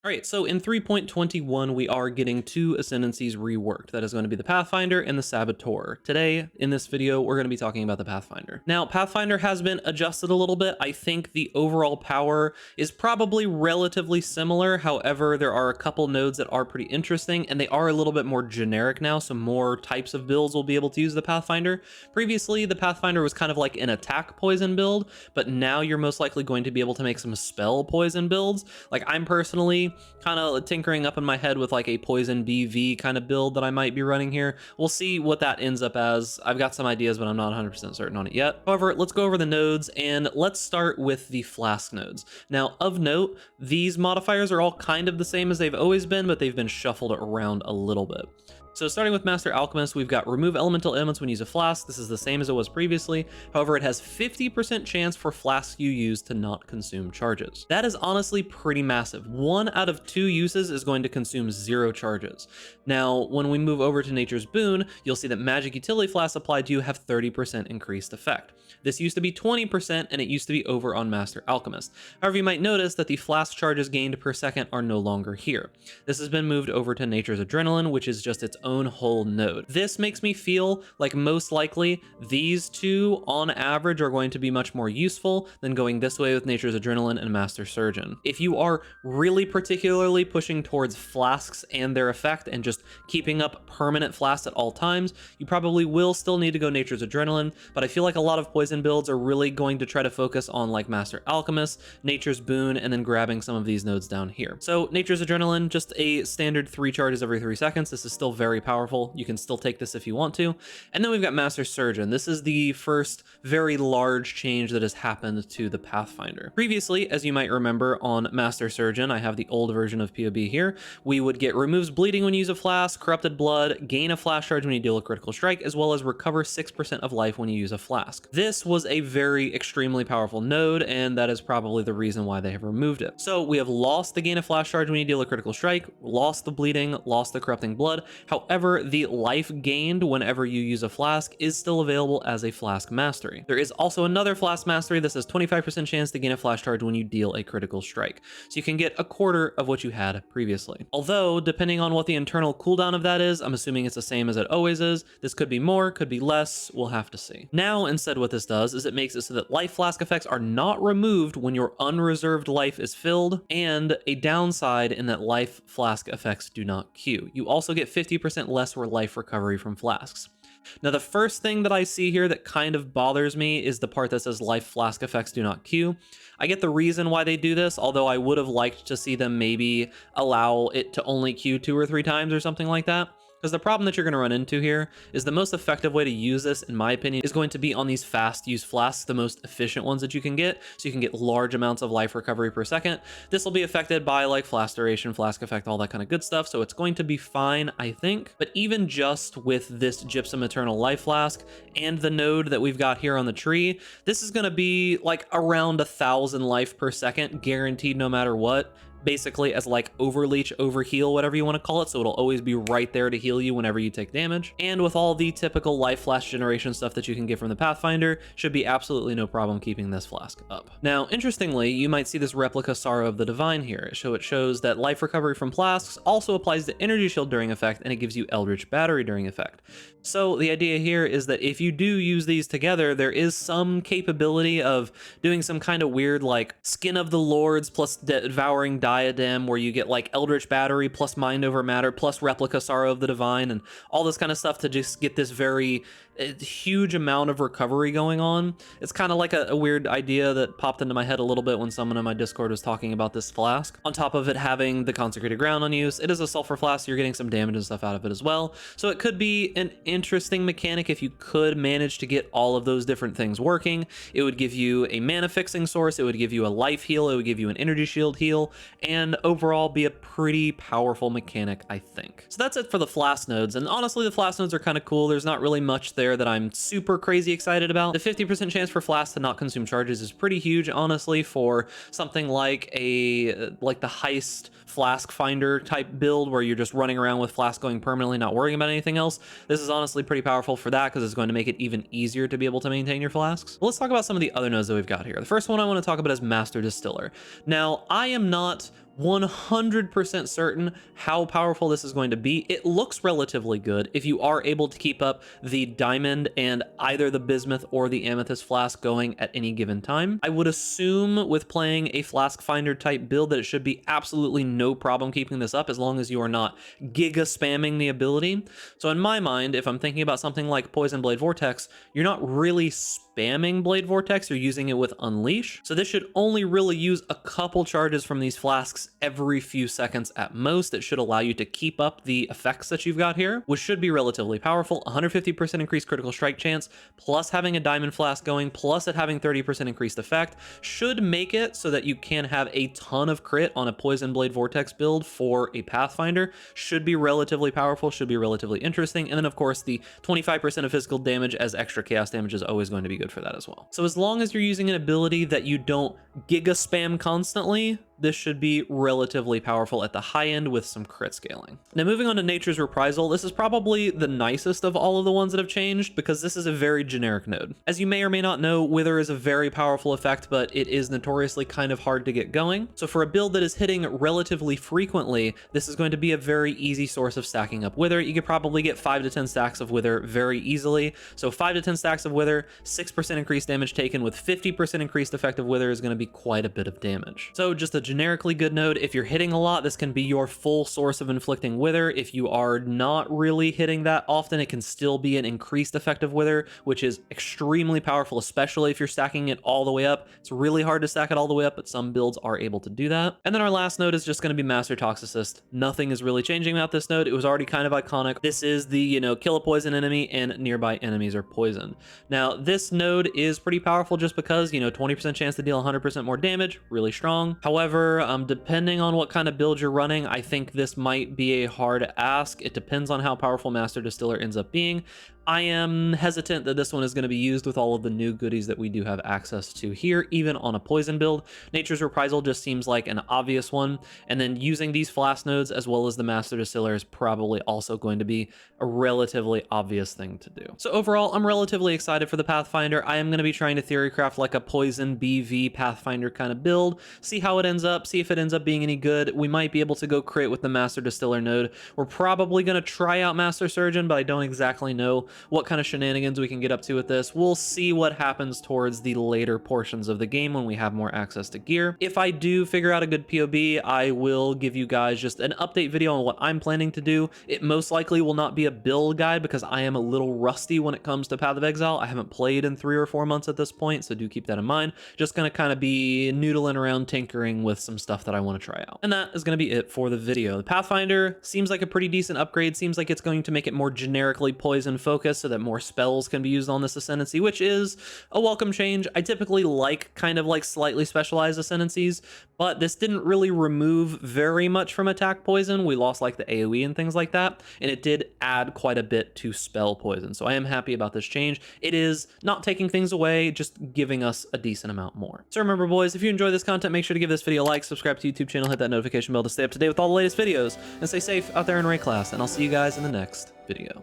All right, so in 3.21, we are getting two ascendancies reworked. That is going to be the Pathfinder and the Saboteur. Today, in this video, we're going to be talking about the Pathfinder. Now, Pathfinder has been adjusted a little bit. I think the overall power is probably relatively similar. However, there are a couple nodes that are pretty interesting, and they are a little bit more generic now, so more types of builds will be able to use the Pathfinder. Previously, the Pathfinder was kind of like an attack poison build, but now you're most likely going to be able to make some spell poison builds. Like, I'm personally kind of tinkering up in my head with like a poison BV kind of build that I might be running here. We'll see what that ends up as. I've got some ideas, but I'm not 100% certain on it yet. However, let's go over the nodes and let's start with the Flask nodes. Now, of note, these modifiers are all kind of the same as they've always been, but they've been shuffled around a little bit. So starting with Master Alchemist, we've got remove elemental elements when you use a flask. This is the same as it was previously. However, it has 50% chance for flasks you use to not consume charges. That is honestly pretty massive. 1 out of 2 uses is going to consume 0 charges. Now, when we move over to Nature's Boon, you'll see that magic utility flasks applied to you have 30% increased effect. This used to be 20% and it used to be over on Master Alchemist. However, you might notice that the flask charges gained per second are no longer here. This has been moved over to Nature's Adrenaline, which is just its own whole node. This makes me feel like most likely these two on average are going to be much more useful than going this way with Nature's Adrenaline and Master Surgeon. If you are really particularly pushing towards flasks and their effect and just keeping up permanent flasks at all times, you probably will still need to go Nature's Adrenaline, but I feel like a lot of poison builds are really going to try to focus on like Master Alchemist, Nature's Boon, and then grabbing some of these nodes down here. So Nature's Adrenaline, just a standard 3 charges every 3 seconds. This is still very powerful. You can still take this if you want to. And then we've got Master Surgeon. This is the first very large change that has happened to the Pathfinder. Previously, as you might remember on Master Surgeon, I have the old version of POB here, we would get removes bleeding when you use a flask, corrupted blood, gain a flash charge when you deal a critical strike, as well as recover 6% of life when you use a flask. This was a very extremely powerful node, and that is probably the reason why they have removed it. So we have lost the gain of flash charge when you deal a critical strike, lost the bleeding, lost the corrupting blood. However, the life gained whenever you use a flask is still available as a Flask Mastery. There is also another Flask Mastery that says 25% chance to gain a flash charge when you deal a critical strike. So you can get a quarter of what you had previously. Although, depending on what the internal cooldown of that is, I'm assuming it's the same as it always is. This could be more, could be less, we'll have to see. Now, instead what this does is it makes it so that life flask effects are not removed when your unreserved life is filled, and a downside in that life flask effects do not queue. You also get 50% less life recovery from flasks. Now, the first thing that I see here that kind of bothers me is the part that says life flask effects do not queue. I get the reason why they do this, although I would have liked to see them maybe allow it to only queue 2 or 3 times or something like that. Because the problem that you're going to run into here is the most effective way to use this, in my opinion, is going to be on these fast use flasks, the most efficient ones that you can get, so you can get large amounts of life recovery per second. This will be affected by like flask duration, flask effect, all that kind of good stuff, so it's going to be fine, I think. But even just with this Gypsum Eternal Life Flask and the node that we've got here on the tree, this is going to be like around 1,000 life per second, guaranteed no matter what. Basically as like overleech, overheal, whatever you want to call it, so it'll always be right there to heal you whenever you take damage. And with all the typical life flask generation stuff that you can get from the Pathfinder, should be absolutely no problem keeping this flask up. Now, interestingly, you might see this replica Sorrow of the Divine here. So it shows that life recovery from flasks also applies to energy shield during effect, and it gives you Eldritch Battery during effect. So the idea here is that if you do use these together, there is some capability of doing some kind of weird like Skin of the Lords plus Devouring Diadem, where you get like Eldritch Battery plus Mind Over Matter plus Replica Sorrow of the Divine and all this kind of stuff to just get this very huge amount of recovery going on. It's kind of like a weird idea that popped into my head a little bit when someone in my Discord was talking about this flask. On top of it having the Consecrated Ground on use, it is a sulfur flask, so you're getting some damage and stuff out of it as well. So it could be an interesting mechanic if you could manage to get all of those different things working. It would give you a mana fixing source, it would give you a life heal, it would give you an energy shield heal, and overall be a pretty powerful mechanic, I think. So that's it for the flask nodes, and honestly the flask nodes are kind of cool. There's not really much there that I'm super crazy excited about. The 50% chance for flasks to not consume charges is pretty huge, honestly, for something like the heist flask finder type build where you're just running around with flask going permanently, not worrying about anything else. This is honestly pretty powerful for that because it's going to make it even easier to be able to maintain your flasks. But let's talk about some of the other nodes that we've got here. The first one I want to talk about is Master Distiller. Now, I am not 100% certain how powerful this is going to be. It looks relatively good if you are able to keep up the diamond and either the bismuth or the amethyst flask going at any given time. I would assume with playing a Flask Finder type build that it should be absolutely no problem keeping this up as long as you are not giga spamming the ability. So in my mind, if I'm thinking about something like Poison Blade Vortex, you're not really spamming Blade Vortex, you're using it with Unleash. So this should only really use a couple charges from these flasks every few seconds at most. It should allow you to keep up the effects that you've got here, which should be relatively powerful. 150% increased critical strike chance, plus having a diamond flask going, plus it having 30% increased effect, should make it so that you can have a ton of crit on a Poison Blade Vortex build for a Pathfinder. Should be relatively powerful, should be relatively interesting. And then of course the 25% of physical damage as extra chaos damage is always going to be good for that as well. So as long as you're using an ability that you don't giga spam constantly, this should be relatively powerful at the high end with some crit scaling. Now moving on to Nature's Reprisal, this is probably the nicest of all of the ones that have changed because this is a very generic node. As you may or may not know, Wither is a very powerful effect, but it is notoriously kind of hard to get going. So for a build that is hitting relatively frequently, this is going to be a very easy source of stacking up Wither. You could probably get 5 to 10 stacks of Wither very easily. So 5 to 10 stacks of Wither, 6% increased damage taken with 50% increased effective Wither is going to be quite a bit of damage. So just a generically good node. If you're hitting a lot, this can be your full source of inflicting Wither. If you are not really hitting that often, it can still be an increased effective Wither, which is extremely powerful, especially if you're stacking it all the way up. It's really hard to stack it all the way up, but some builds are able to do that. And then our last node is just going to be Master Toxicist. Nothing is really changing about this node. It was already kind of iconic. This is the, kill a poison enemy and nearby enemies are poisoned. Now, this node is pretty powerful just because, 20% chance to deal 100% more damage, really strong. However, depending on what kind of build you're running, I think this might be a hard ask. It depends on how powerful Master Distiller ends up being. I am hesitant that this one is going to be used with all of the new goodies that we do have access to here, even on a poison build. Nature's Reprisal just seems like an obvious one, and then using these flask nodes as well as the Master Distiller is probably also going to be a relatively obvious thing to do. So overall, I'm relatively excited for the Pathfinder. I am going to be trying to theorycraft like a poison BV Pathfinder kind of build, see how it ends up, see if it ends up being any good. We might be able to go crit with the Master Distiller node. We're probably going to try out Master Surgeon, but I don't exactly know what kind of shenanigans we can get up to with this. We'll see what happens towards the later portions of the game when we have more access to gear. If I do figure out a good POB, I will give you guys just an update video on what I'm planning to do. It most likely will not be a build guide because I am a little rusty when it comes to Path of Exile. I haven't played in 3 or 4 months at this point, so do keep that in mind. Just gonna kind of be noodling around, tinkering with some stuff that I want to try out. And that is gonna be it for the video. The Pathfinder seems like a pretty decent upgrade. Seems like it's going to make it more generically poison focused so that more spells can be used on this ascendancy, which is a welcome change. I typically like kind of like slightly specialized ascendancies, but this didn't really remove very much from attack poison. We lost like the AoE and things like that, and it did add quite a bit to spell poison. So I am happy about this change. It is not taking things away, just giving us a decent amount more. So remember, boys, if you enjoy this content, make sure to give this video a like, subscribe to the YouTube channel, hit that notification bell to stay up to date with all the latest videos, and stay safe out there in Raid class, and I'll see you guys in the next video.